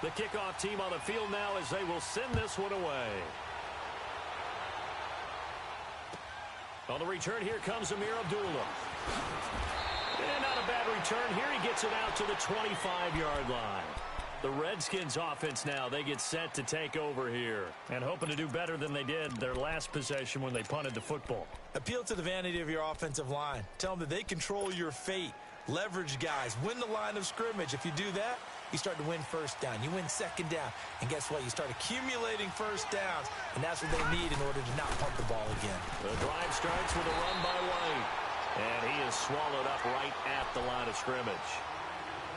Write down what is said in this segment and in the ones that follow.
The kickoff team on the field now as they will send this one away. On the return, here comes Amir Abdullah. And not a bad return here. He gets it out to the 25-yard line. The Redskins offense now, they get set to take over here. And hoping to do better than they did their last possession when they punted the football. Appeal to the vanity of your offensive line. Tell them that they control your fate. Leverage guys. Win the line of scrimmage. If you do that, you start to win first down. You win second down. And guess what? You start accumulating first downs. And that's what they need in order to not punt the ball again. The drive starts with a run by White. And he is swallowed up right at the line of scrimmage.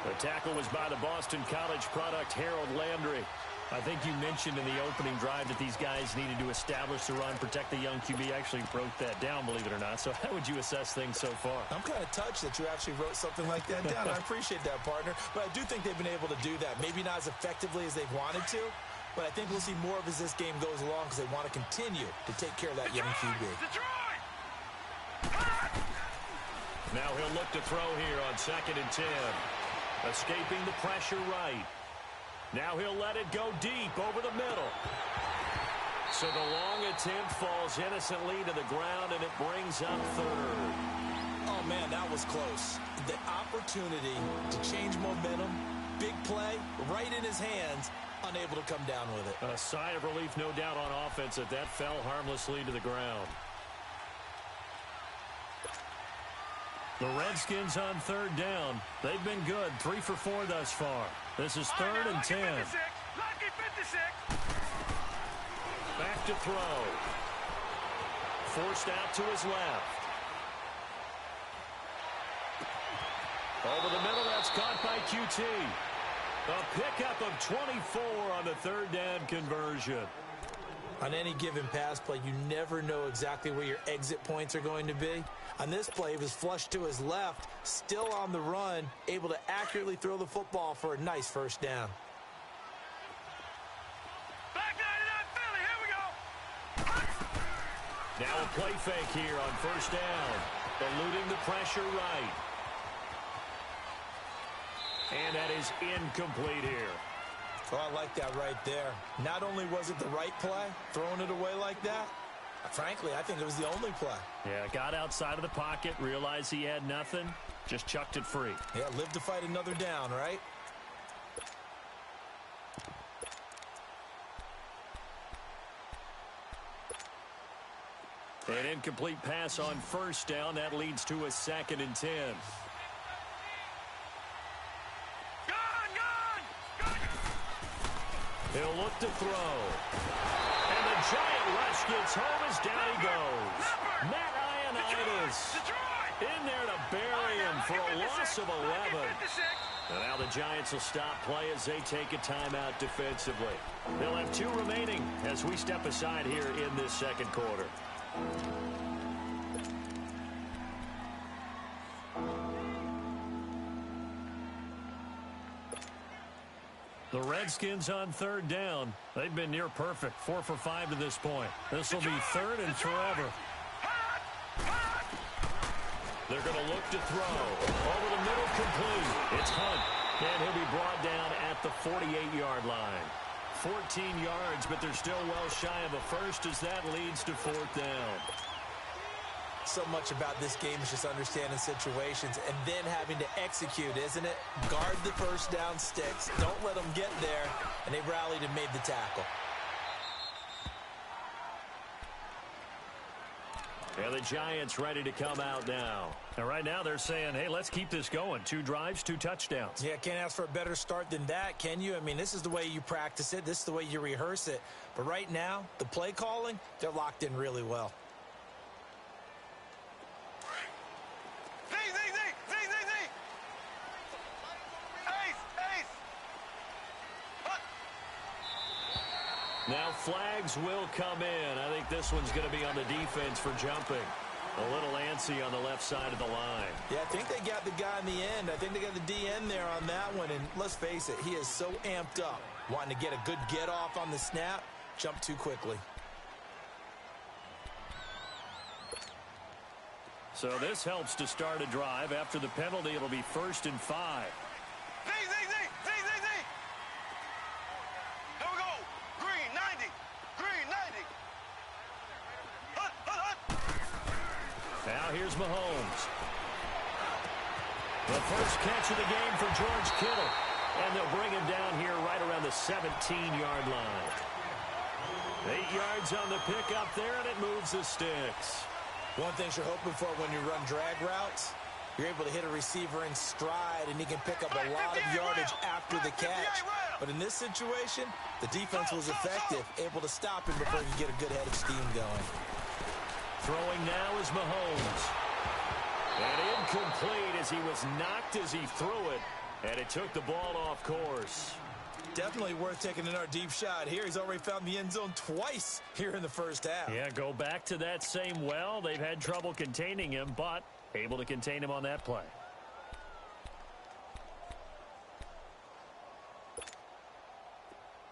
The tackle was by the Boston College product, Harold Landry. I think you mentioned in the opening drive that these guys needed to establish the run, protect the young QB. I actually wrote that down, believe it or not. So how would you assess things so far? I'm kind of touched that you actually wrote something like that down. I appreciate that, partner. But I do think they've been able to do that. Maybe not as effectively as they've wanted to, but I think we'll see more of as this game goes along because they want to continue to take care of that young QB. Now he'll look to throw here on 2nd and 10. Escaping the pressure right. Now he'll let it go deep over the middle. So the long attempt falls innocently to the ground, and it brings up 3rd. Oh, man, that was close. The opportunity to change momentum, big play, right in his hands, unable to come down with it. A sigh of relief, no doubt, on offense that fell harmlessly to the ground. The Redskins on 3rd down. They've been good, 3 for 4 thus far. This is 3rd and 10. Back to throw. Forced out to his left. Over the middle, that's caught by QT. A pickup of 24 on the 3rd down conversion. On any given pass play, you never know exactly where your exit points are going to be. On this play, he was flushed to his left, still on the run, able to accurately throw the football for a nice first down. Back 99 Philly, here we go. Now a play fake here on 1st down. Eluding the pressure right. And that is incomplete here. Oh, I like that right there. Not only was it the right play, throwing it away like that, frankly, I think it was the only play. Yeah, got outside of the pocket, realized he had nothing, just chucked it free. Yeah, live to fight another down, right? An incomplete pass on 1st down. That leads to a 2nd and 10. He'll look to throw. And the giant rush gets home as down he goes. Matt Ioannidis in there to bury him for a loss of 11. And now the Giants will stop play as they take a timeout defensively. They'll have 2 remaining as we step aside here in this 2nd quarter. The Redskins on 3rd down. They've been near perfect, 4 for 5 to this point. This will be 3rd and forever. They're going to look to throw. Over the middle, complete. It's Hunt, and he'll be brought down at the 48-yard line. 14 yards, but they're still well shy of a first as that leads to 4th down. So much about this game is just understanding situations and then having to execute, isn't it? Guard the first down sticks. Don't let them get there. And they rallied and made the tackle. Yeah, the Giants ready to come out now. And right now they're saying, hey, let's keep this going. 2 drives, 2 touchdowns. Yeah, can't ask for a better start than that, can you? I mean, this is the way you practice it. This is the way you rehearse it. But right now, the play calling, they're locked in really well. Now flags will come in. I think this one's going to be on the defense for jumping. A little antsy on the left side of the line. Yeah, I think they got the guy in the end. I think they got the DN there on that one. And let's face it, he is so amped up, wanting to get a good get off on the snap, jump too quickly. So this helps to start a drive. After the penalty, it'll be 1st and 5. Now here's Mahomes. The first catch of the game for George Kittle. And they'll bring him down here right around the 17-yard line. 8 yards on the pickup there, and it moves the sticks. One thing you're hoping for when you run drag routes, you're able to hit a receiver in stride, and he can pick up a lot of yardage after the catch. But in this situation, the defense was effective, able to stop him before he could get a good head of steam going. Throwing now is Mahomes. And incomplete as he was knocked as he threw it, and it took the ball off course. Definitely worth taking another deep shot here. He's already found the end zone twice here in the first half. Yeah, go back to that same well. They've had trouble containing him, but able to contain him on that play.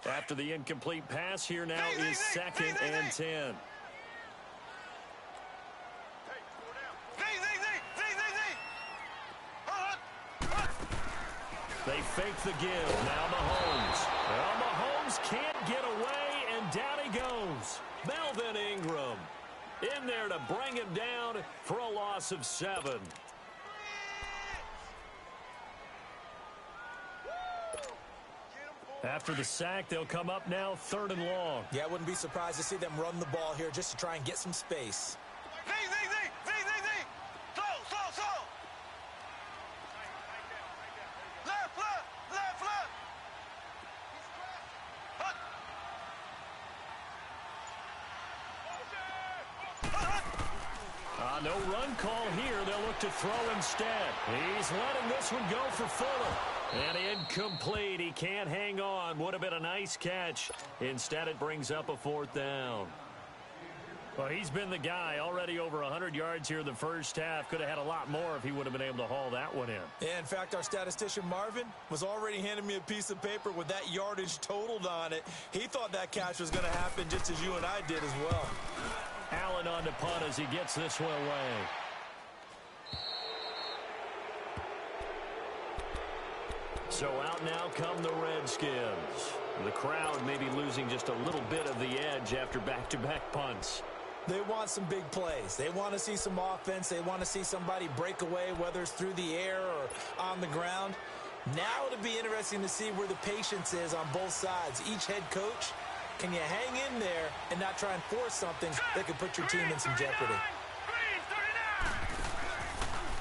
After the incomplete pass, here now is 2nd and 10. They fake the give. Now Mahomes. Well, Mahomes can't get away, and down he goes. Melvin Ingram in there to bring him down for a loss of 7. After the sack, they'll come up now 3rd and long. Yeah, I wouldn't be surprised to see them run the ball here just to try and get some space. No run call here. They'll look to throw instead. He's letting this one go for Fuller. And incomplete. He can't hang on. Would have been a nice catch. Instead, it brings up a 4th down. Well, he's been the guy. Already over 100 yards here in the first half. Could have had a lot more if he would have been able to haul that one in. Yeah, in fact, our statistician Marvin was already handing me a piece of paper with that yardage totaled on it. He thought that catch was going to happen just as you and I did as well. Allen on to punt as he gets this one away. So out now come the Redskins. The crowd may be losing just a little bit of the edge after back-to-back punts. They want some big plays. They want to see some offense. They want to see somebody break away, whether it's through the air or on the ground. Now it'll be interesting to see where the patience is on both sides. Each head coach, can you hang in there and not try and force something that could put your team in some jeopardy?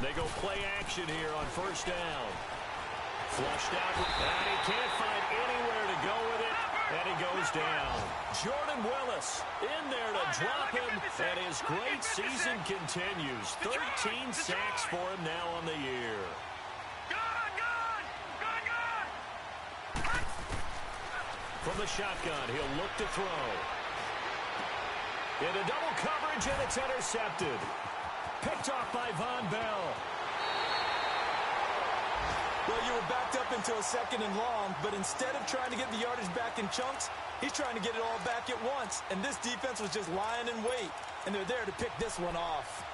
They go play action here on 1st down. Flushed out, and he can't find anywhere to go with it, and he goes down. Jordan Willis in there to drop him, and his great season continues. 13 sacks for him now on the year. From the shotgun, he'll look to throw. Into double coverage, and it's intercepted. Picked off by Von Bell. Well, you were backed up into a 2nd and long, but instead of trying to get the yardage back in chunks, he's trying to get it all back at once. And this defense was just lying in wait, and they're there to pick this one off.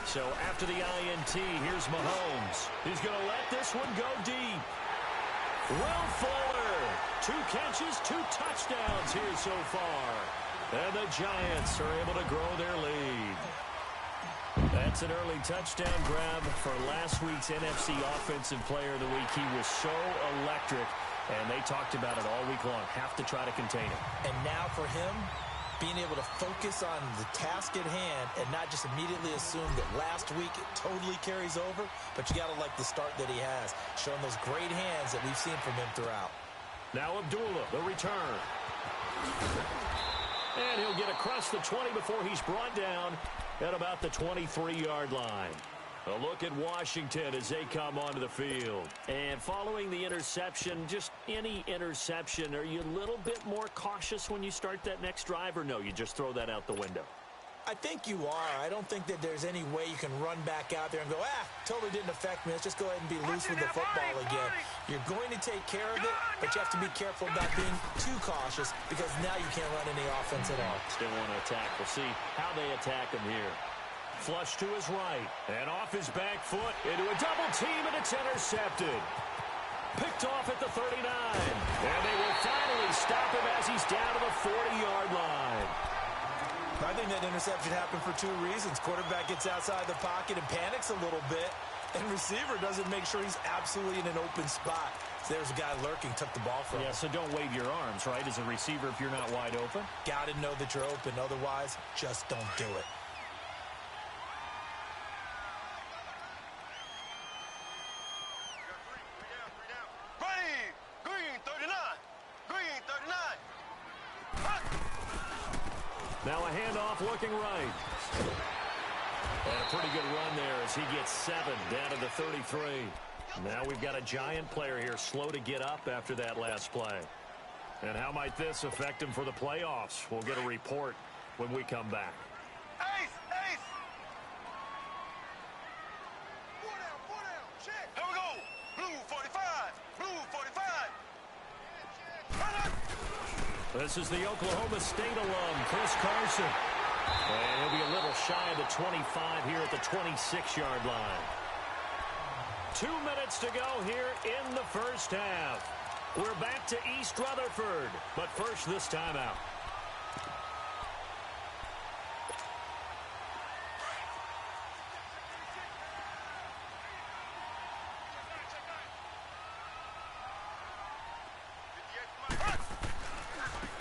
So after the INT, here's Mahomes. He's going to let this one go deep. Will Fuller, 2 catches, 2 touchdowns here so far. And the Giants are able to grow their lead. That's an early touchdown grab for last week's NFC Offensive Player of the Week. He was so electric, and they talked about it all week long. Have to try to contain him. And now for him, being able to focus on the task at hand and not just immediately assume that last week it totally carries over, but you got to like the start that he has, showing those great hands that we've seen from him throughout. Now Abdullah, the return. And he'll get across the 20 before he's brought down at about the 23-yard line. A look at Washington as they come onto the field. And following the interception, just any interception, are you a little bit more cautious when you start that next drive, or no, you just throw that out the window? I think you are. I don't think that there's any way you can run back out there and go, totally didn't affect me. Let's just go ahead and be loose with the football again. You're going to take care of it, but you have to be careful about being too cautious because now you can't run any offense at all. Still want to attack. We'll see how they attack him here. Flush to his right, and off his back foot into a double team, and it's intercepted. Picked off at the 39, and they will finally stop him as he's down to the 40-yard line. I think that interception happened for two reasons. Quarterback gets outside the pocket and panics a little bit, and receiver doesn't make sure he's absolutely in an open spot. So there's a guy lurking, took the ball from him. Yeah, so don't wave your arms, right, as a receiver if you're not wide open. Got to know that you're open. Otherwise, just don't do it. Now a handoff looking right. And a pretty good run there as he gets 7 down to the 33. Now we've got a giant player here slow to get up after that last play. And how might this affect him for the playoffs? We'll get a report when we come back. Ace! Ace! 4 down, check! Here we go! Blue 45! Blue 45! This is the Oklahoma State alum, Chris Carson. And he'll be a little shy of the 25 here at the 26-yard line. 2 minutes to go here in the first half. We're back to East Rutherford, but first this timeout.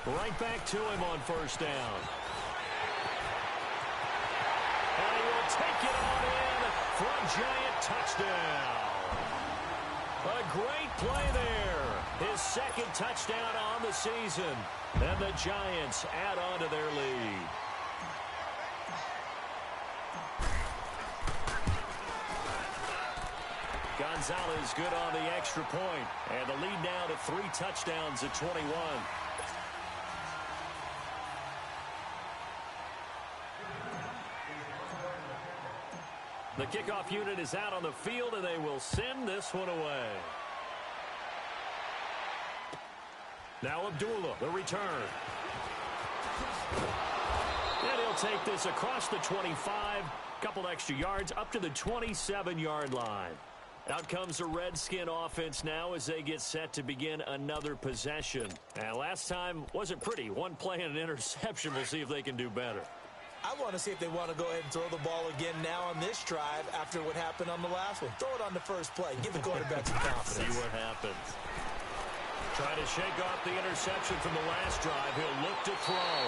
Right back to him on first down. And he will take it on in for a giant touchdown. A great play there. His second touchdown on the season. And the Giants add on to their lead. Gonzalez good on the extra point. And the lead now to 3 touchdowns at 21. The kickoff unit is out on the field, and they will send this one away. Now Abdullah, the return. And he'll take this across the 25, couple extra yards, up to the 27-yard line. Out comes the Redskin offense now as they get set to begin another possession. And last time wasn't pretty. One play and an interception. We'll see if they can do better. I want to see if they want to go ahead and throw the ball again now on this drive after what happened on the last one. Throw it on the first play. Give the quarterback some confidence. See what happens. Trying to shake off the interception from the last drive. He'll look to throw.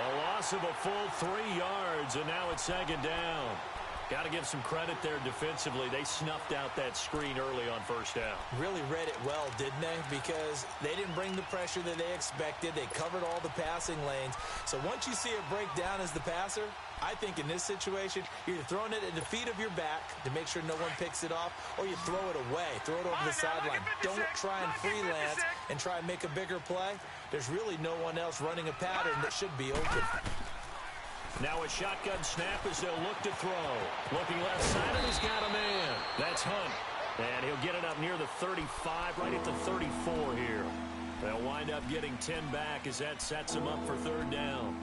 A loss of a full 3 yards, and now it's second down. Got to give some credit there defensively. They snuffed out that screen early on first down. Really read it well, didn't they? Because they didn't bring the pressure that they expected. They covered all the passing lanes. So once you see it break down as the passer, I think in this situation, you're throwing it at the feet of your back to make sure no one picks it off, or you throw it away. Throw it over the sideline. Don't try and freelance and try and make a bigger play. There's really no one else running a pattern that should be open. Now a shotgun snap as they'll look to throw. Looking left side, and he's got a man. That's Hunt. And he'll get it up near the 35, right at the 34 here. They'll wind up getting 10 back as that sets them up for third down.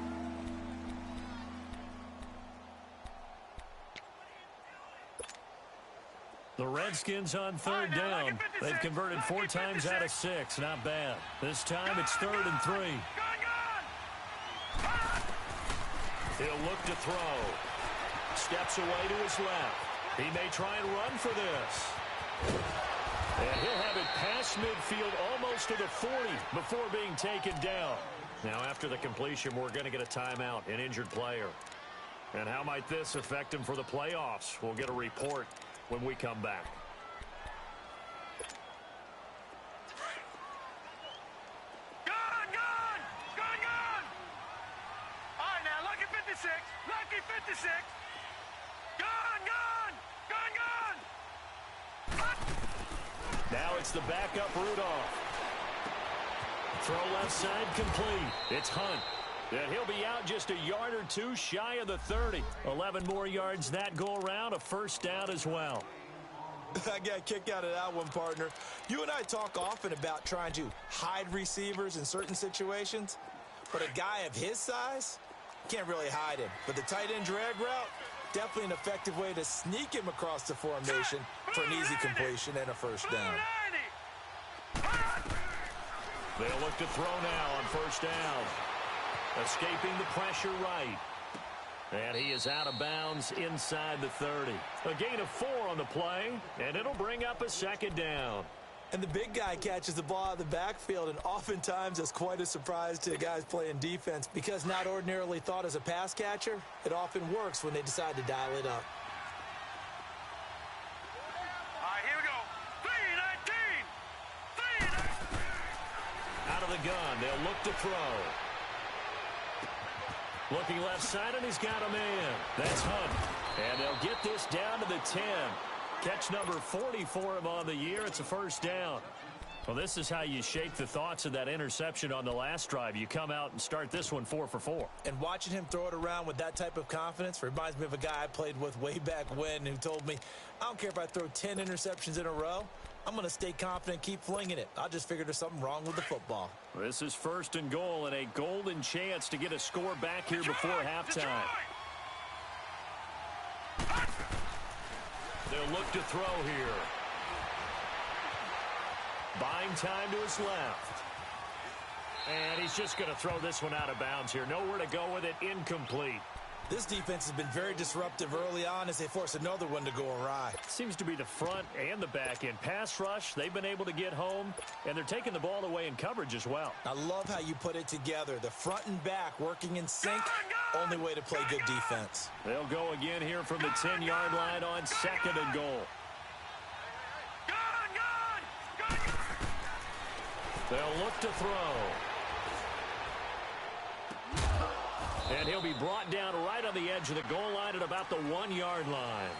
The Redskins on third down. They've converted 4 times out of 6. Not bad. This time it's 3rd and 3. He'll look to throw. Steps away to his left. He may try and run for this. And he'll have it past midfield almost to the 40 before being taken down. Now after the completion, we're going to get a timeout, an injured player. And how might this affect him for the playoffs? We'll get a report when we come back. Lucky 56. Gone. Now it's the backup Rudolph. Throw left side complete. It's Hunt. And he'll be out just a yard or two shy of the 30. 11 more yards that go around, a first down as well. I got a kick out of that one, partner. You and I talk often about trying to hide receivers in certain situations, but a guy of his size can't really hide him. But the tight end drag route, definitely an effective way to sneak him across the formation for an easy completion and a first down. They'll look to throw now on first down. Escaping the pressure right. And he is out of bounds inside the 30. A gain of 4 on the play, and it'll bring up a second down. And the big guy catches the ball out of the backfield, and oftentimes is quite a surprise to guys playing defense because not ordinarily thought as a pass catcher, it often works when they decide to dial it up. All right, here we go. 3-19. Out of the gun, they'll look to throw. Looking left side, and he's got a man. That's Hunt. And they'll get this down to the 10. Catch number 40 for him on the year. It's a first down. Well, this is how you shake the thoughts of that interception on the last drive. You come out and start this one 4 for 4. And watching him throw it around with that type of confidence reminds me of a guy I played with way back when who told me, I don't care if I throw 10 interceptions in a row. I'm going to stay confident and keep flinging it. I just figured there's something wrong with the football. This is first and goal and a golden chance to get a score back here before halftime. They'll look to throw here. Buying time to his left. And he's just going to throw this one out of bounds here. Nowhere to go with it. Incomplete. This defense has been very disruptive early on as they force another one to go awry. Seems to be the front and the back end. Pass rush, they've been able to get home, and they're taking the ball away in coverage as well. I love how you put it together. The front and back working in sync, only way to play good defense. They'll go again here from the 10-yard line on second and goal. They'll look to throw. And he'll be brought down right on the edge of the goal line at about the 1-yard line.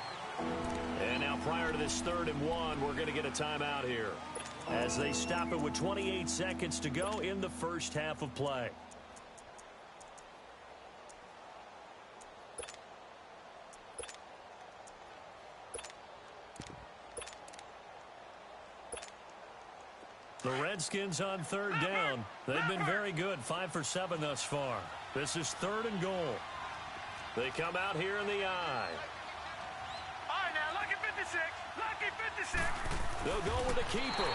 And now prior to this 3rd and 1, we're going to get a timeout here as they stop it with 28 seconds to go in the first half of play. The Redskins on 3rd down. They've been very good, 5 for 7 thus far. This is 3rd and goal. They come out here in the eye. All right, now, lucky 56. Lucky 56. They'll go with the keeper.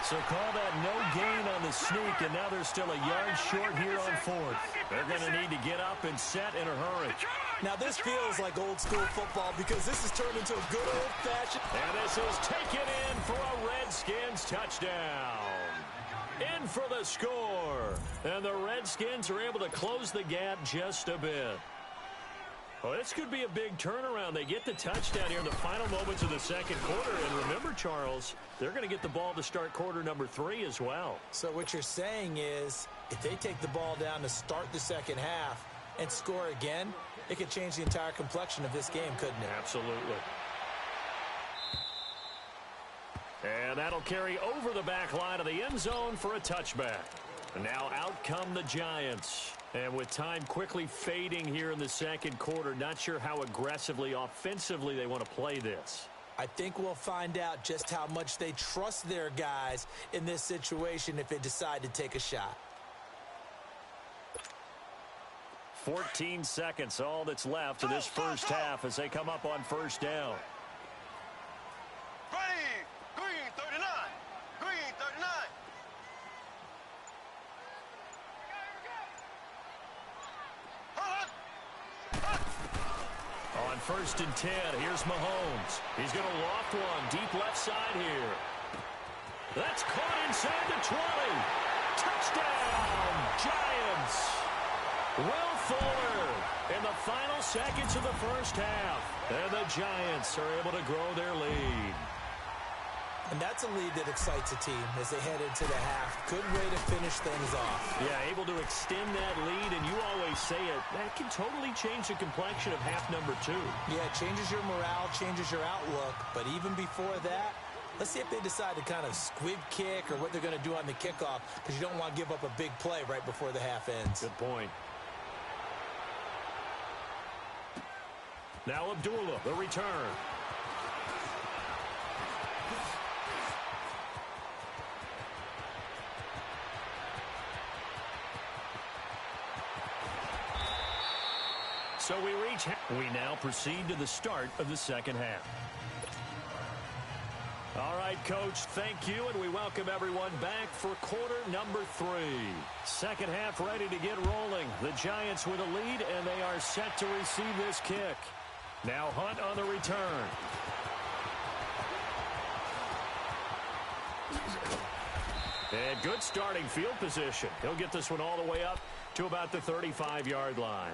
So call that no gain on the sneak, and now they're still a yard short here on 4th. They're going to need to get up and set in a hurry. Now this feels like old school football because this has turned into a good old-fashioned. And this is taken in for a Redskins touchdown. In for the score. And the Redskins are able to close the gap just a bit. Well, this could be a big turnaround. They get the touchdown here in the final moments of the second quarter. And remember, Charles, they're going to get the ball to start quarter number 3 as well. So what you're saying is if they take the ball down to start the second half and score again, it could change the entire complexion of this game, couldn't it? Absolutely. And that'll carry over the back line of the end zone for a touchback. And now out come the Giants. And with time quickly fading here in the second quarter, not sure how aggressively, offensively they want to play this. I think we'll find out just how much they trust their guys in this situation if they decide to take a shot. 14 seconds, all that's left in this first half as they come up on first down. Ready. Green 39. Green 39. On first and 10, here's Mahomes. He's going to loft one deep left side here. That's caught inside the 20. Touchdown, Giants. Will Fuller in the final seconds of the first half. And the Giants are able to grow their lead. And that's a lead that excites a team as they head into the half. Good way to finish things off. Yeah, able to extend that lead, and you always say it, that can totally change the complexion of half number 2. Yeah, it changes your morale, changes your outlook, but even before that, Let's see if they decide to kind of squib kick or what they're going to do on the kickoff, because you don't want to give up a big play right before the half ends. Good point. Now Abdullah, the return. So we now proceed to the start of the second half. All right, Coach, thank you, and we welcome everyone back for quarter number 3. Second half ready to get rolling. The Giants with a lead, and they are set to receive this kick. Now Hunt on the return. And good starting field position. He'll get this one all the way up to about the 35-yard line.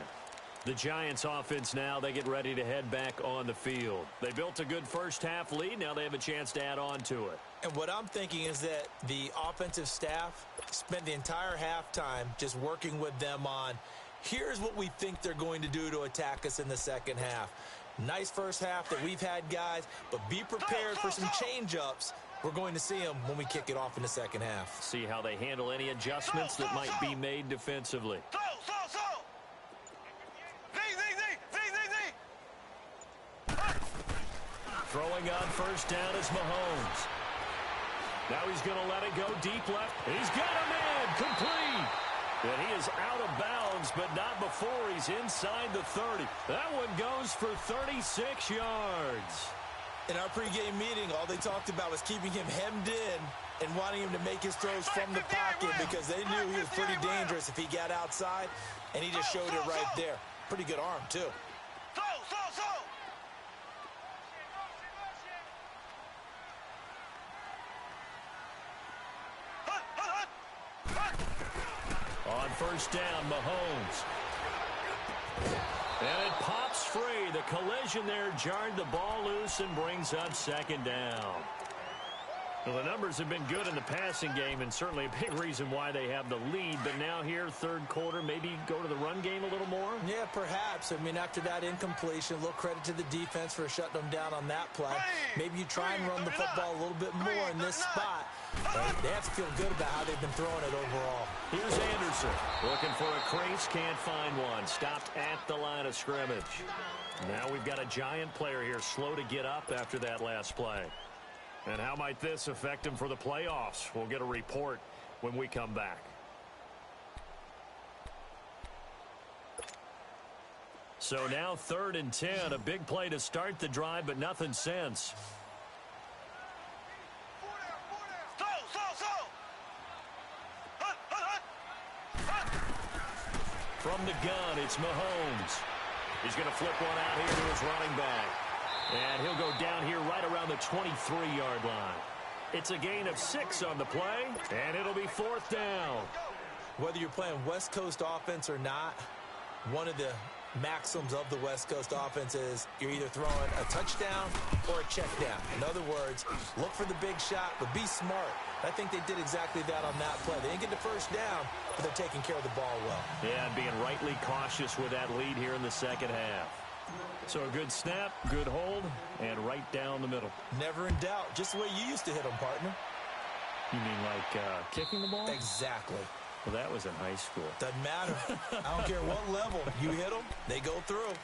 The Giants offense now, they get ready to head back on the field. They built a good first half lead. Now they have a chance to add on to it. And what I'm thinking is that the offensive staff spent the entire halftime just working with them on, here's what we think they're going to do to attack us in the second half. Nice first half that we've had, guys, but be prepared for some change-ups. We're going to see them when we kick it off in the second half. See how they handle any adjustments that might be made defensively. Throwing on first down is Mahomes. Now he's going to let it go deep left. He's got him in. Complete. And he is out of bounds, but not before he's inside the 30. That one goes for 36 yards. In our pregame meeting, all they talked about was keeping him hemmed in and wanting him to make his throws from the pocket because they knew he was pretty dangerous if he got outside, and he just showed it right there. Pretty good arm, too. On first down, Mahomes. And it pops free. The collision there jarred the ball loose and brings up second down. Well, the numbers have been good in the passing game and certainly a big reason why they have the lead. But now here, third quarter, maybe go to the run game a little more? Yeah, perhaps. I mean, after that incompletion, a little credit to the defense for shutting them down on that play. Maybe you try and run the football a little bit more in this spot. They have to feel good about how they've been throwing it overall. Here's Anderson. Looking for a crease, can't find one. Stopped at the line of scrimmage. Now we've got a Giant player here slow to get up after that last play. And how might this affect him for the playoffs? We'll get a report when we come back. So now 3rd and 10. A big play to start the drive, but nothing since. From the gun, it's Mahomes. He's going to flip one out here to his running back. And he'll go down here right around the 23-yard line. It's a gain of 6 on the play, and it'll be 4th down. Whether you're playing West Coast offense or not, one of the maxims of the West Coast offense is you're either throwing a touchdown or a check down. In other words, look for the big shot, but be smart. I think they did exactly that on that play. They didn't get the first down, but they're taking care of the ball well. Yeah, and being rightly cautious with that lead here in the second half. So a good snap, good hold, and right down the middle. Never in doubt. Just the way you used to hit them, partner. You mean like kicking the ball? Exactly. Well, that was in high school. Doesn't matter. I don't care what level. You hit them, they go through.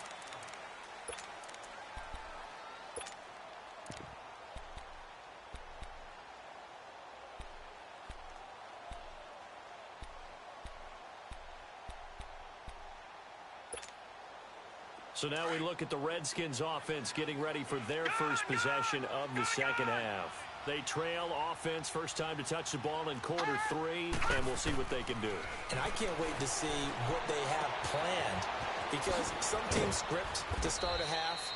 So now we look at the Redskins offense getting ready for their first possession of the second half. They trail offense, first time to touch the ball in quarter 3, and we'll see what they can do. And I can't wait to see what they have planned, because some teams script to start a half.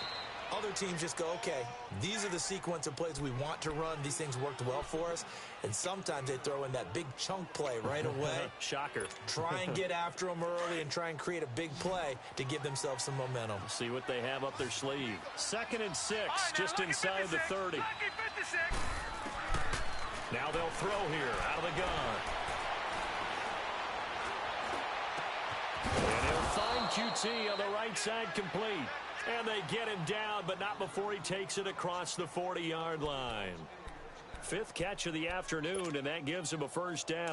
Other teams just go, okay, these are the sequence of plays we want to run. These things worked well for us. And sometimes they throw in that big chunk play right away. Shocker. Try and get after them early and try and create a big play to give themselves some momentum. See what they have up their sleeve. 2nd and 6, just inside the 30. Now they'll throw here out of the gun. And he'll find QT on the right side complete. And they get him down, but not before he takes it across the 40-yard line. Fifth catch of the afternoon, and that gives him a first down.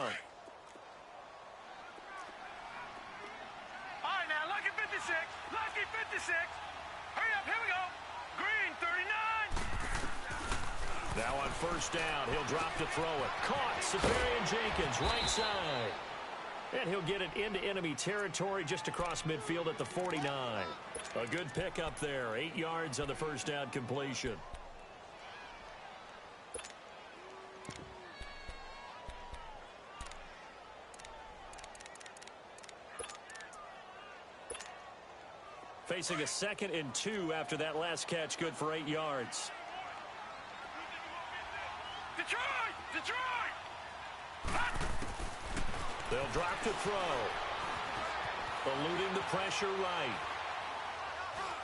All right, now, lucky 56. Lucky 56. Hurry up, here we go. Green, 39. Now on first down, he'll drop to throw it. Caught, Safarian Jenkins, right side. And he'll get it into enemy territory just across midfield at the 49. A good pickup there. 8 yards on the first down completion. Facing a 2nd and 2 after that last catch, good for 8 yards. Detroit! Detroit! They'll drop to throw. Eluding the pressure right.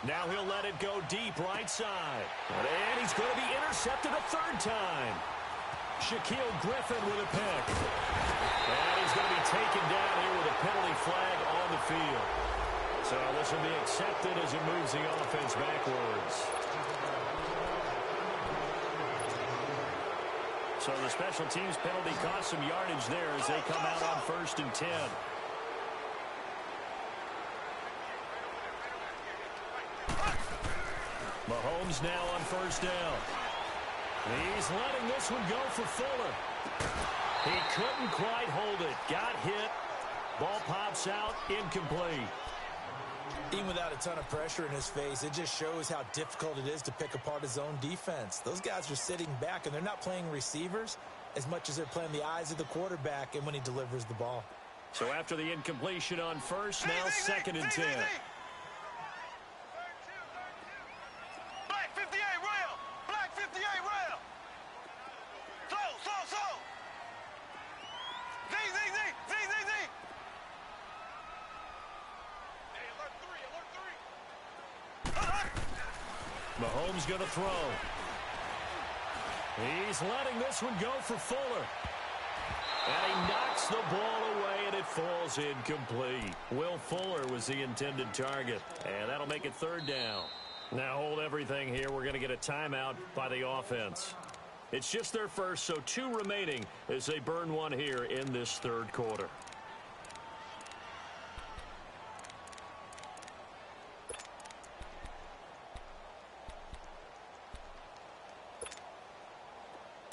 Now he'll let it go deep right side. And he's going to be intercepted a 3rd time. Shaquille Griffin with a pick. And he's going to be taken down here with a penalty flag on the field. So this will be accepted as it moves the offense backwards. So the special teams penalty cost some yardage there as they come out on 1st and 10. Mahomes now on first down. He's letting this one go for Fuller. He couldn't quite hold it. Got hit. Ball pops out. Incomplete. Even without a ton of pressure in his face, it just shows how difficult it is to pick apart his own defense. Those guys are sitting back, and they're not playing receivers as much as they're playing the eyes of the quarterback and when he delivers the ball. So after the incompletion on first, now 2nd and 10. Black 58 rail! Black 58 rail! Slow! Z! Hey, alert 3! Mahomes going to throw. He's letting this one go for Fuller. And he knocks the ball away, and it falls incomplete. Will Fuller was the intended target. And that'll make it 3rd down. Now hold everything here. We're going to get a timeout by the offense. It's just their first, so 2 remaining as they burn one here in this 3rd quarter.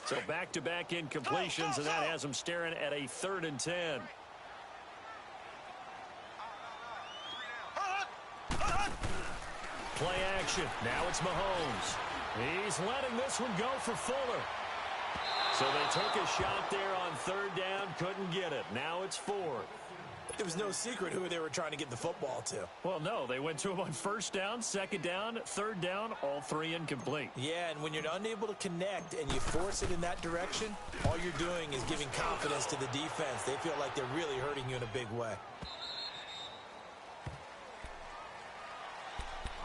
So back-to-back incompletions, and that has them staring at a 3rd and 10. Play action. Now it's Mahomes. He's letting this one go for Fuller. So they took a shot there on 3rd down, couldn't get it. Now it's 4th. It was no secret who they were trying to get the football to. Well, no, they went to him on 1st down, 2nd down, 3rd down, all 3 incomplete. Yeah, and when you're unable to connect and you force it in that direction, all you're doing is giving confidence to the defense. They feel like they're really hurting you in a big way.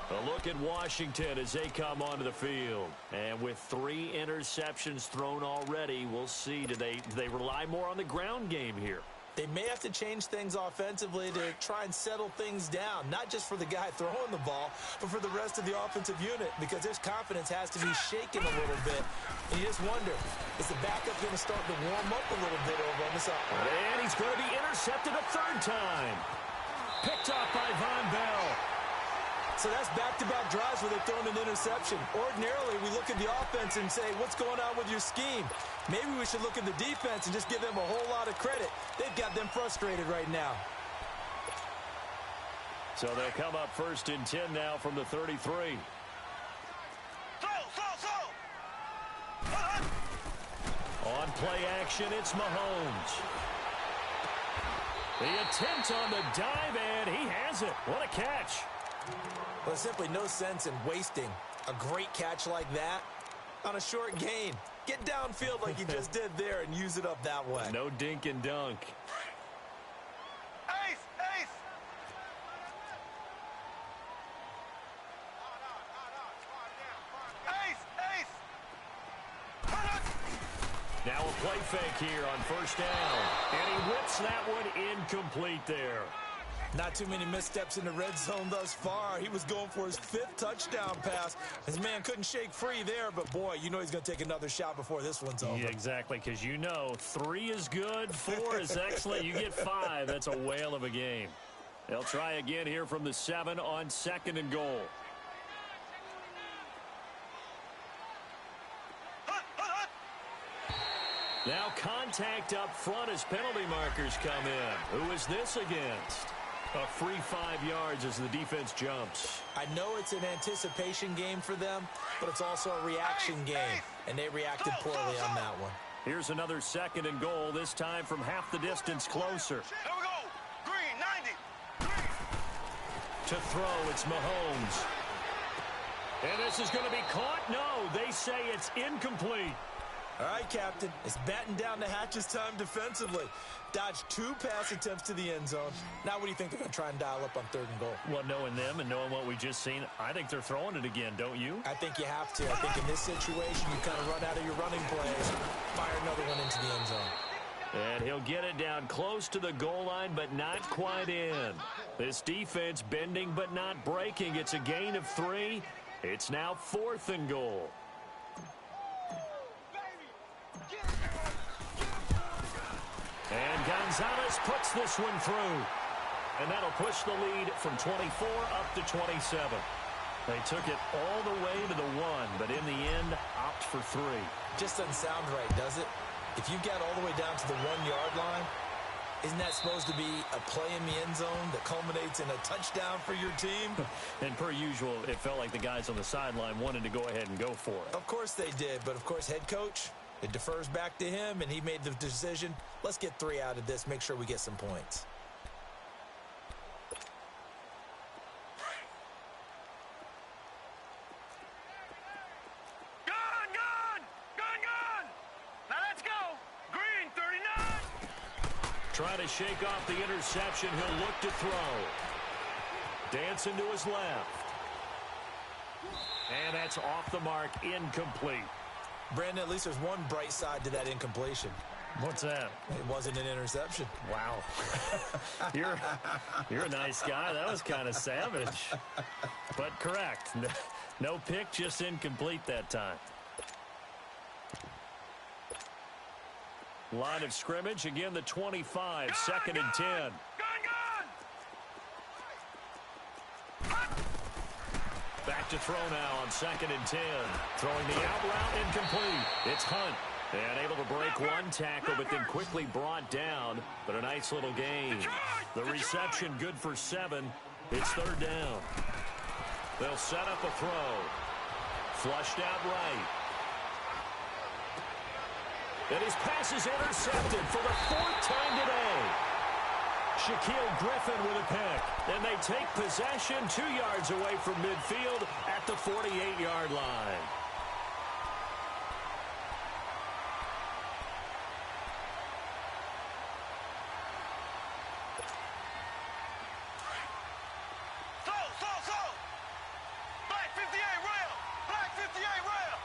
A look at Washington as they come onto the field. And with 3 interceptions thrown already, we'll see. Do they rely more on the ground game here? They may have to change things offensively to try and settle things down, not just for the guy throwing the ball, but for the rest of the offensive unit, because his confidence has to be shaken a little bit. And you just wonder, is the backup going to start to warm up a little bit over on this offense? And he's going to be intercepted a 3rd time. Picked off by Von Bell. So that's back-to-back drives where they've thrown an interception. Ordinarily, we look at the offense and say, what's going on with your scheme? Maybe we should look at the defense and just give them a whole lot of credit. They've got them frustrated right now. So they'll come up 1st and 10 now from the 33. On play action, it's Mahomes. The attempt on the dive, and he has it. What a catch. Well, there's simply no sense in wasting a great catch like that on a short gain. Get downfield like you just did there and use it up that way. No dink and dunk. Ace! Now a play fake here on 1st down. And he whips that one incomplete there. Not too many missteps in the red zone thus far. He was going for his 5th touchdown pass. His man couldn't shake free there, but boy, you know he's going to take another shot before this one's over. Yeah, exactly, because you know 3 is good, 4 is excellent. You get 5. That's a whale of a game. They'll try again here from the 7 on 2nd and goal. Now contact up front as penalty markers come in. Who is this against? A free 5 yards as the defense jumps. I know it's an anticipation game for them, but it's also a reaction game, and they reacted poorly on that one. Here's another 2nd and goal, this time from half the distance closer. Here we go. Green, 90. To throw, it's Mahomes. And this is going to be caught? No, they say it's incomplete. All right, Captain. It's batten down the hatches time defensively. Dodged 2 pass attempts to the end zone. Now what do you think they're going to try and dial up on 3rd and goal? Well, knowing them and knowing what we just seen, I think they're throwing it again, don't you? I think you have to. I think in this situation, you kind of run out of your running plays, fire another one into the end zone. And he'll get it down close to the goal line, but not quite in. This defense bending but not breaking. It's a gain of 3. It's now 4th and goal. And Gonzalez puts this one through. And that'll push the lead from 24 up to 27. They took it all the way to the 1, but in the end, opt for 3. Just doesn't sound right, does it? If you get all the way down to the 1-yard line, isn't that supposed to be a play in the end zone that culminates in a touchdown for your team? And per usual, it felt like the guys on the sideline wanted to go ahead and go for it. Of course they did, but of course head coach, it defers back to him, and he made the decision, let's get 3 out of this, make sure we get some points. Trying to shake off the interception. He'll look to throw. Dancing to his left. And that's off the mark. Incomplete. Brandon, at least there's one bright side to that incompletion. What's that? It wasn't an interception. Wow. You're a nice guy. That was kind of savage. But correct. No pick, just incomplete that time. Line of scrimmage, again the 25, 2nd and 10. Back to throw now on 2nd and 10. Throwing the out route, incomplete. It's Hunt. And able to break one tackle, but then quickly brought down. But a nice little gain. The reception good for 7. It's 3rd down. They'll set up a throw. Flushed out right. And his pass is intercepted for the 4th time today. Shaquille Griffin with a pick. And they take possession 2 yards away from midfield at the 48-yard line. Black 58 rail. Black 58 rail.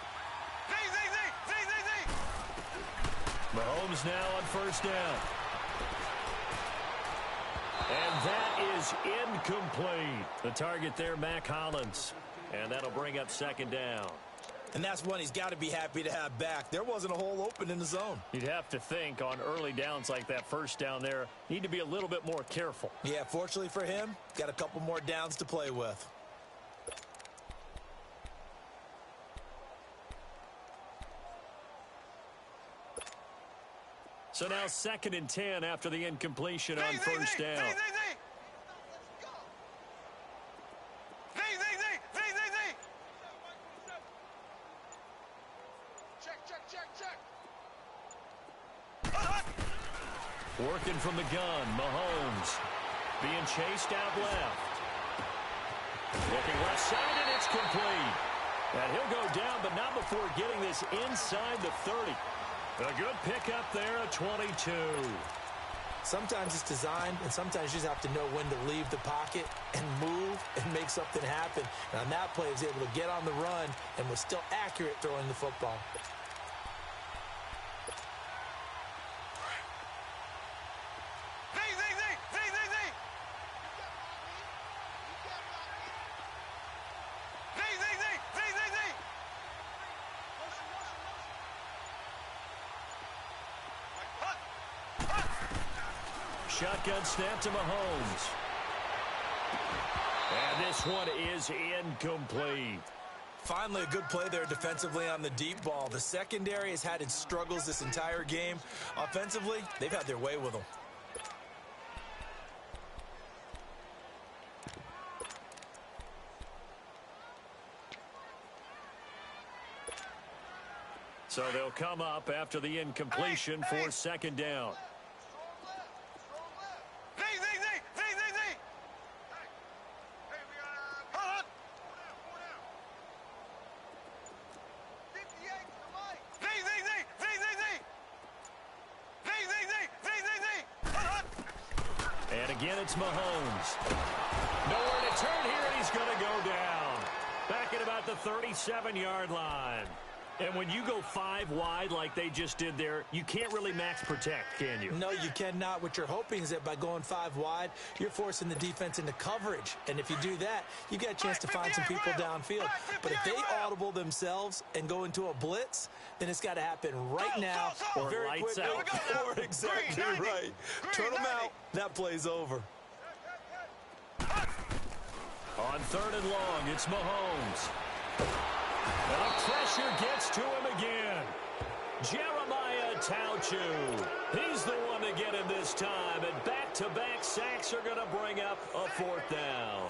Mahomes now on 1st down. And that is incomplete. The target there, Mac Hollins. And that'll bring up 2nd down. And that's one he's got to be happy to have back. There wasn't a hole open in the zone. You'd have to think on early downs like that 1st down there, need to be a little bit more careful. Yeah, fortunately for him, got a couple more downs to play with. So now 2nd and 10 after the incompletion on 1st down. Working from the gun, Mahomes being chased out left. Looking left side, and it's complete. And he'll go down, but not before getting this inside the 30. A good pickup there, a 22. Sometimes it's designed, and sometimes you just have to know when to leave the pocket and move and make something happen. And on that play, he was able to get on the run and was still accurate throwing the football. shotgun snap to Mahomes. And this one is incomplete. Finally, a good play there defensively on the deep ball. The secondary has had its struggles this entire game. Offensively, they've had their way with them. So they'll come up after the incompletion for second down. And again, it's Mahomes. Nowhere to turn here, and he's going to go down. Back at about the 37-yard line. And when you go 5 wide like they just did there, you can't really max protect, can you? No, you cannot. What you're hoping is that by going 5 wide, you're forcing the defense into coverage. And if you do that, you get a chance to find some people downfield. But if they audible themselves and go into a blitz, then it's got to happen right now or very lights quickly. out. Or exactly right. Turn them out. That play's over. On 3rd and long, it's Mahomes. And the pressure gets to him again. Jeremiah Tauchu. He's the one to get him this time. And back-to-back sacks are going to bring up a 4th down.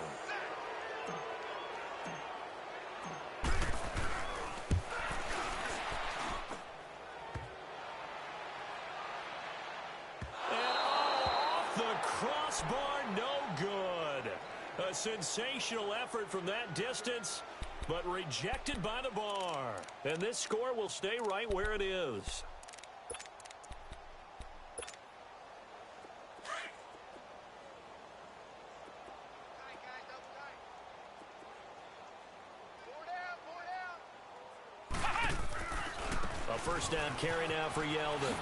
And off the crossbar, no good. A sensational effort from that distance, but rejected by the bar. And this score will stay right where it is. A 1st down carry now for Yeldon.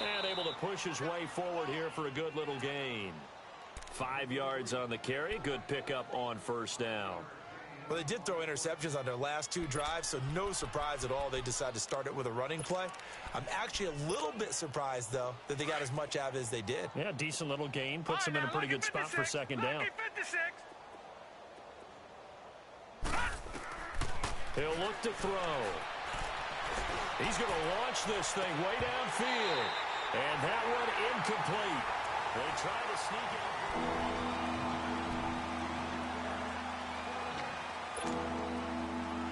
And able to push his way forward here for a good little gain. 5 yards on the carry. Good pickup on 1st down. Well, they did throw interceptions on their last 2 drives, so no surprise at all they decided to start it with a running play. I'm actually a little bit surprised, though, that they got as much out of it as they did. Yeah, decent little gain. Puts them in a pretty good spot for 2nd down. He'll look to throw. He's going to launch this thing way downfield. And that one incomplete. They try to sneak it.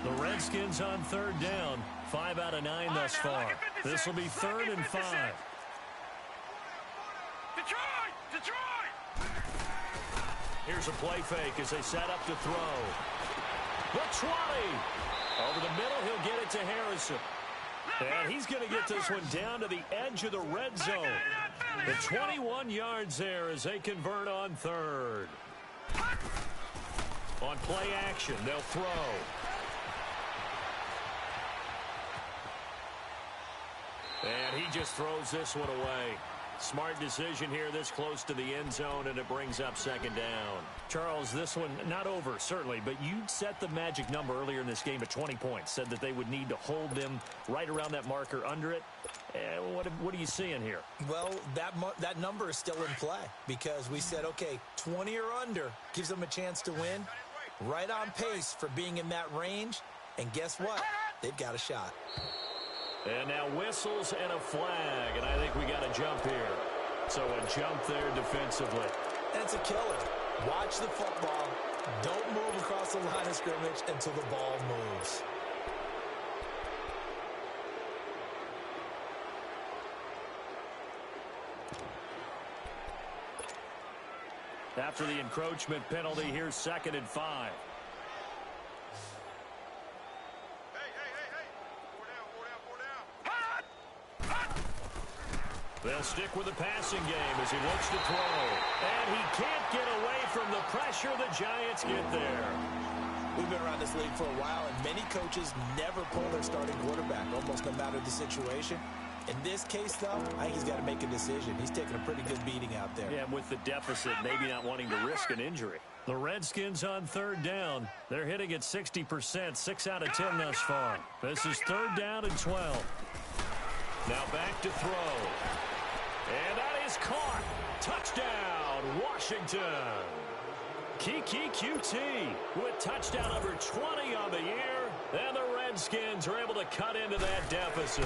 The Redskins on 3rd down. 5 out of 9 thus far. This will be 3rd and 5. Here's a play fake as they set up to throw. The 20. Over the middle, he'll get it to Harrison. And he's going to get this one down to the edge of the red zone. The 21 yards there as they convert on 3rd. On play action, they'll throw. And he just throws this one away. Smart decision here this close to the end zone, and it brings up 2nd down. Charles, this one not over, certainly, but you set the magic number earlier in this game at 20 points. Said that they would need to hold them right around that marker under it. What are you seeing here? Well, that number is still in play because we said, okay, 20 or under gives them a chance to win. Right on pace for being in that range. And guess what? They've got a shot. And now whistles and a flag, and I think we got a jump here. So a jump there defensively. And it's a killer. Watch the football. Don't move across the line of scrimmage until the ball moves. After the encroachment penalty, here's 2nd and 5. They'll stick with the passing game as he looks to throw. And he can't get away from the pressure. The Giants get there. We've been around this league for a while, and many coaches never pull their starting quarterback, almost no matter the situation. In this case, though, I think he's got to make a decision. He's taking a pretty good beating out there. Yeah, with the deficit, maybe not wanting to risk an injury. The Redskins on 3rd down. They're hitting at 60%, 6 out of 10 thus far. This is 3rd down and 12. Now back to throw. And that is caught. Touchdown, Washington. Kiki QT with touchdown number 20 on the year. And the Redskins are able to cut into that deficit.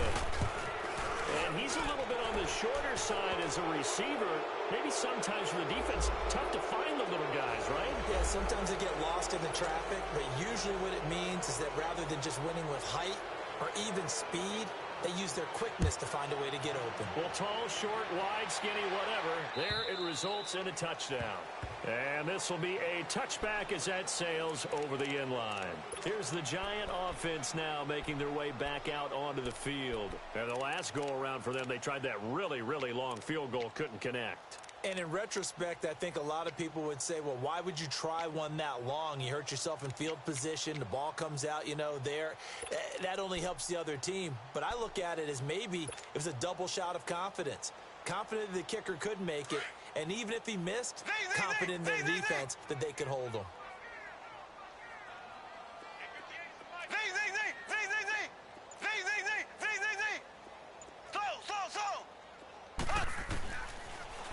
And he's a little bit on the shorter side as a receiver. Maybe sometimes for the defense, tough to find the little guys, right? Yeah, sometimes they get lost in the traffic, but usually what it means is that rather than just winning with height or even speed, they use their quickness to find a way to get open. Well, tall, short, wide, skinny, whatever. There it results in a touchdown. And this will be a touchback as that sails over the end line. Here's the Giant offense now making their way back out onto the field. And the last go-around for them, they tried that really, really long field goal, couldn't connect. And in retrospect, I think a lot of people would say, well, why would you try one that long? You hurt yourself in field position. The ball comes out, there. That only helps the other team. But I look at it as maybe it was a double shot of confidence. Confident the kicker could make it. And even if he missed, confident in their defense that they could hold him.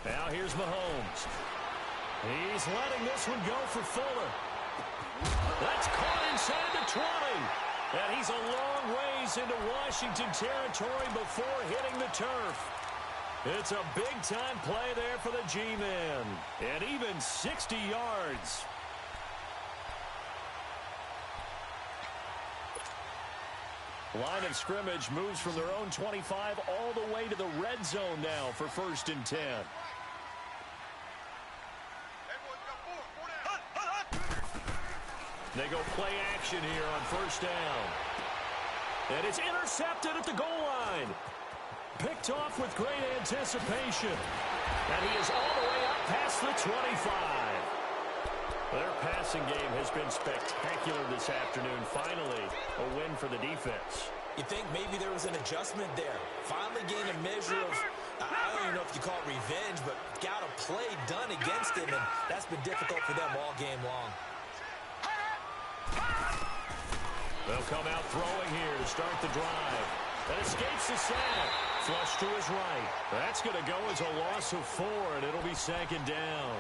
Now here's Mahomes. He's letting this one go for Fuller. That's caught inside the 20. And he's a long ways into Washington territory before hitting the turf. It's a big-time play there for the G-Men. And even 60 yards. Line of scrimmage moves from their own 25 all the way to the red zone now for 1st and 10. They go play action here on 1st down. And it's intercepted at the goal line. Picked off with great anticipation. And he is all the way up past the 25. Their passing game has been spectacular this afternoon. Finally, a win for the defense. You think maybe there was an adjustment there. Finally gained a measure of, I don't even know if you call it revenge, but got a play done against him, and that's been difficult for them all game long. They'll come out throwing here to start the drive. And escapes the sack. Flush to his right. That's going to go as a loss of 4, and it'll be 2nd down.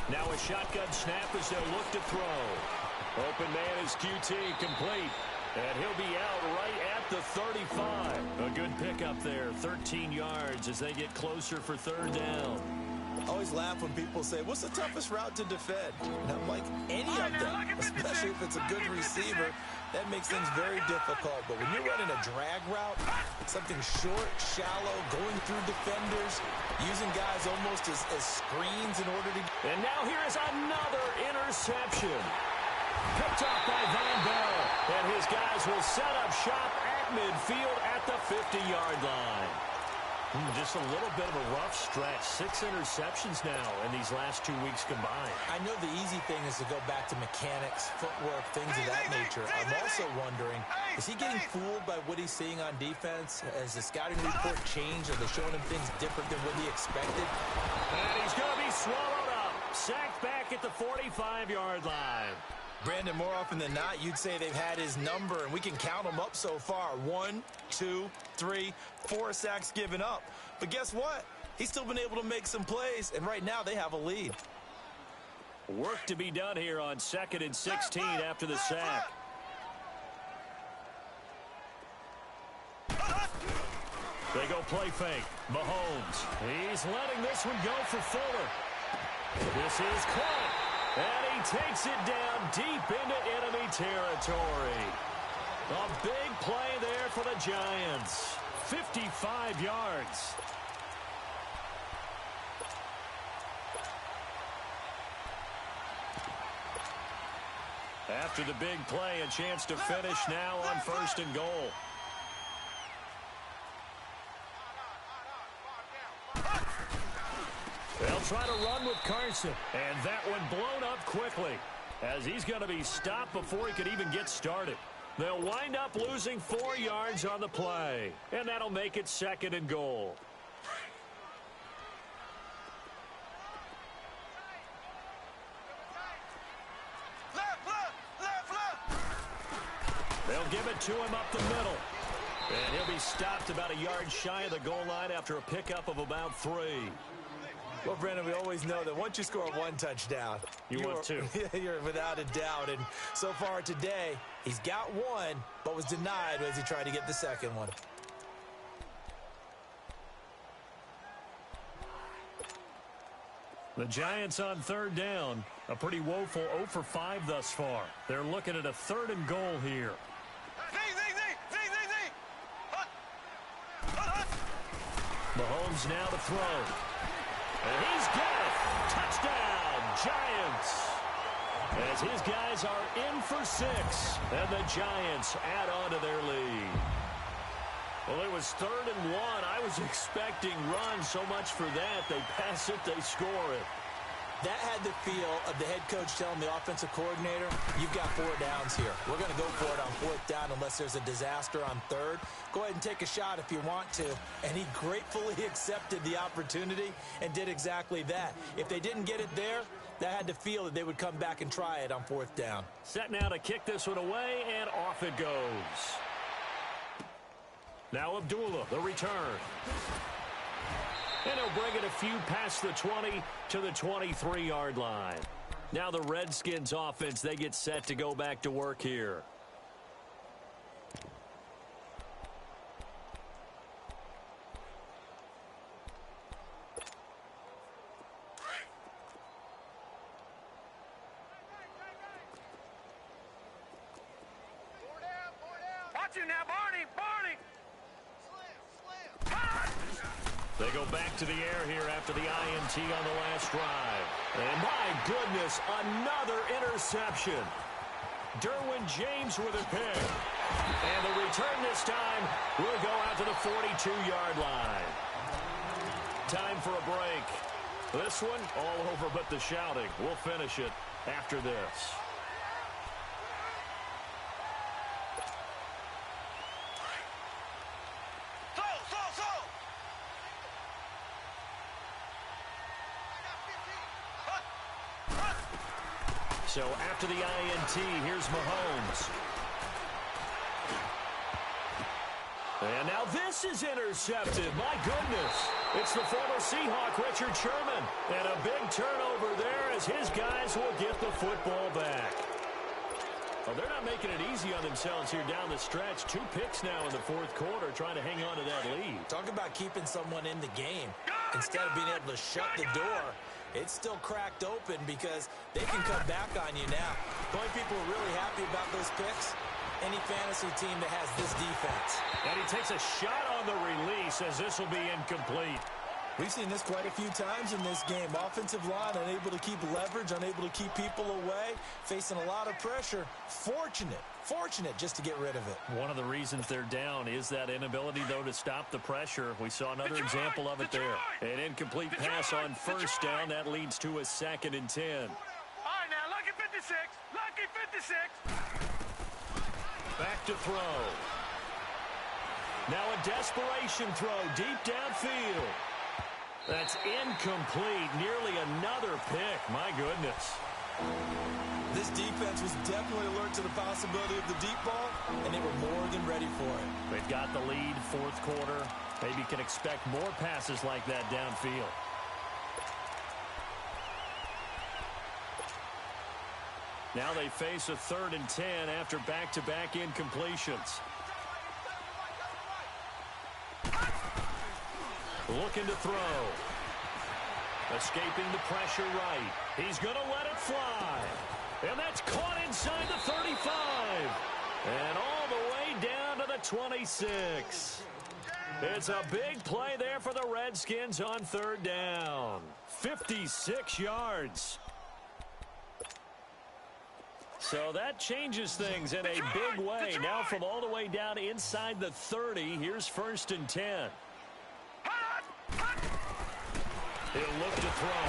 Now a shotgun snap as they'll look to throw. Open man is QT, complete. And he'll be out right at the 35. A good pickup there, 13 yards as they get closer for 3rd down. I always laugh when people say, what's the toughest route to defend? And I'm like, any of them, especially if it's a good receiver. That makes things very difficult. But when you're running a drag route, something short, shallow, going through defenders, using guys almost as screens in order to... And now here is another interception. Picked off by Von Bell. And his guys will set up shop at midfield at the 50-yard line. Just a little bit of a rough stretch. 6 interceptions now in these last 2 weeks combined. I know the easy thing is to go back to mechanics, footwork, things of that nature. I'm also wondering, is he getting fooled by what he's seeing on defense? Has the scouting report changed? Are they showing him things different than what he expected? And he's going to be swallowed up. Sacked back at the 45-yard line. Brandon, more often than not, you'd say they've had his number, and we can count them up so far. 1, 2, 3, 4 sacks given up. But guess what? He's still been able to make some plays, and right now they have a lead. Work to be done here on 2nd and 16 after the sack. They go play fake. Mahomes. He's letting this one go for Fuller. This is caught. And he takes it down deep into enemy territory. A big play there for the Giants. 55 yards. After the big play, a chance to finish now on 1st and goal. try to run with Carson. And that one blown up quickly, as he's going to be stopped before he could even get started. They'll wind up losing 4 yards on the play, and that'll make it 2nd and goal. They'll give it to him up the middle. And he'll be stopped about a yard shy of the goal line after a pickup of about 3. Well, Brandon, we always know that once you score 1 touchdown, want 2. You're without a doubt. And so far today, he's got 1, but was denied as he tried to get the 2nd one. The Giants on 3rd down. A pretty woeful 0 for 5 thus far. They're looking at a 3rd and goal here. Mahomes now to throw. And he's got it. Touchdown, Giants. As his guys are in for 6. And the Giants add on to their lead. Well, it was 3rd and 1. I was expecting runs so much for that. They pass it, they score it. That had the feel of the head coach telling the offensive coordinator, you've got 4 downs here. We're going to go for it on 4th down unless there's a disaster on 3rd. Go ahead and take a shot if you want to. And he gratefully accepted the opportunity and did exactly that. If they didn't get it there, that had to feel that they would come back and try it on 4th down. Set now to kick this one away, and off it goes. Now Abdullah, the return. And he'll bring it a few past the 20 to the 23-yard line. Now the Redskins offense, they get set to go back to work here. Watch you now, Barney! They go back to the air here after the INT on the last drive. And my goodness, another interception. Derwin James with a pick. And the return this time will go out to the 42-yard line. Time for a break. This one all over but the shouting. We'll finish it after this. So after the INT, here's Mahomes. And now this is intercepted. My goodness. It's the former Seahawk, Richard Sherman. And a big turnover there as his guys will get the football back. Well, they're not making it easy on themselves here down the stretch. 2 picks now in the 4th quarter trying to hang on to that lead. Talk about keeping someone in the game. Instead of being able to shut the door, it's still cracked open because they can come back on you now. The only people who are really happy about those picks, any fantasy team that has this defense. And he takes a shot on the release as this will be incomplete. We've seen this quite a few times in this game. Offensive line unable to keep leverage, unable to keep people away, facing a lot of pressure. Fortunate just to get rid of it. One of the reasons they're down is that inability, though, to stop the pressure. We saw another example of it there. An incomplete pass on 1st down. That leads to a 2nd and 10. All right, now, lucky 56. Lucky 56. Back to throw. Now a desperation throw deep downfield. That's incomplete. Nearly another pick. My goodness. This defense was definitely alert to the possibility of the deep ball, and they were more than ready for it. They've got the lead, 4th quarter. Maybe can expect more passes like that downfield. Now they face a 3rd and 10 after back-to-back incompletions. Looking to throw. Escaping the pressure right. He's going to let it fly. And that's caught inside the 35. And all the way down to the 26. It's a big play there for the Redskins on 3rd down. 56 yards. So that changes things in a big way. Now from all the way down inside the 30, here's 1st and 10. He'll look to throw.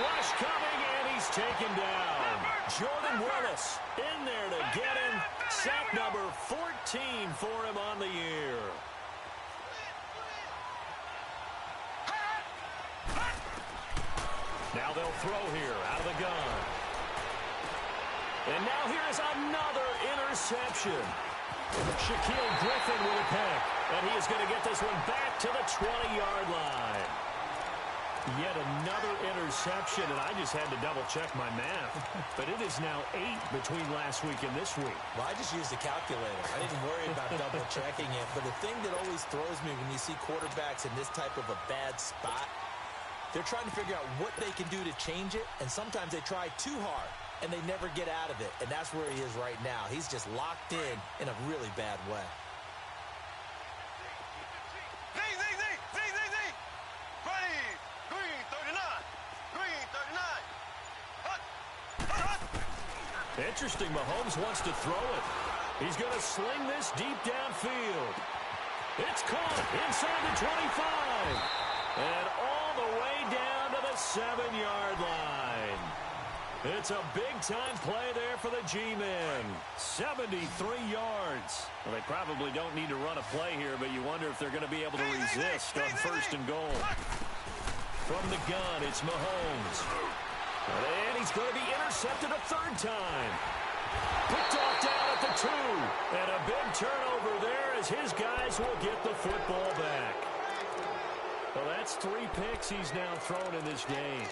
Rush coming, and he's taken down. Jordan Willis in there to get him. Sack number 14 for him on the year. Now they'll throw here out of the gun. And now here's another interception. Shaquille Griffin with a pick. And he is going to get this one back to the 20-yard line. Yet another interception, and I just had to double-check my math. But it is now 8 between last week and this week. Well, I just used a calculator. I didn't worry about double-checking it. But the thing that always throws me when you see quarterbacks in this type of a bad spot, they're trying to figure out what they can do to change it, and sometimes they try too hard, and they never get out of it. And that's where he is right now. He's just locked in a really bad way. Interesting, Mahomes wants to throw it. He's going to sling this deep downfield. It's caught inside the 25. And all the way down to the 7-yard line. It's a big-time play there for the G-men. 73 yards. Well, they probably don't need to run a play here, but you wonder if they're going to be able to resist on 1st and goal. From the gun, it's Mahomes. And he's going to be intercepted a 3rd time. Picked off down at the 2. And a big turnover there as his guys will get the football back. Well, that's 3 picks he's now thrown in this game.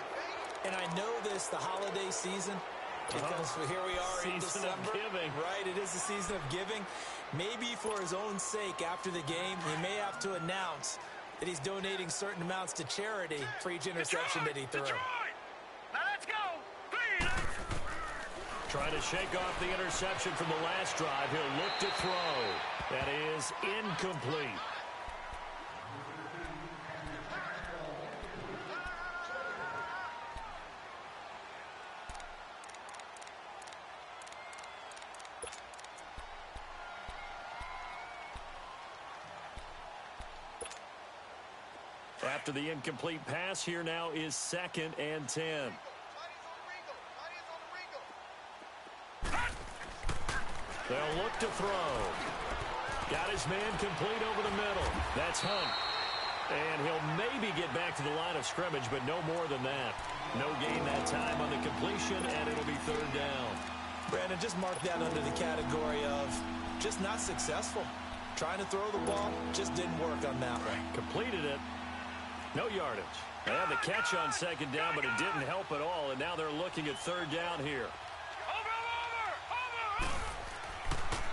And I know this, the holiday season, because here we are in December. Season of giving. Right, it is the season of giving. Maybe for his own sake, after the game, he may have to announce that he's donating certain amounts to charity for each interception that he threw. Now let's go. Trying to shake off the interception from the last drive. He'll look to throw. That is incomplete. After the incomplete pass, here now is 2nd and 10. They'll look to throw. Got his man complete over the middle. That's Hunt. And he'll maybe get back to the line of scrimmage, but no more than that. No gain that time on the completion, and it'll be 3rd down. Brandon, just mark that under the category of just not successful. Trying to throw the ball, just didn't work on that one. Completed it. No yardage. They had the catch on 2nd down, but it didn't help at all, and now they're looking at 3rd down here.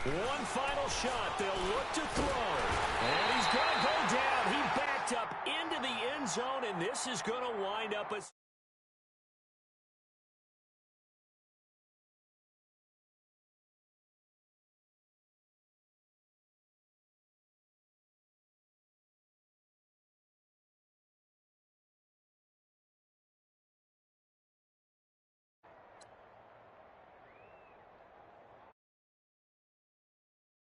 One final shot. They'll look to throw. And he's going to go down. He backed up into the end zone, and this is going to wind up a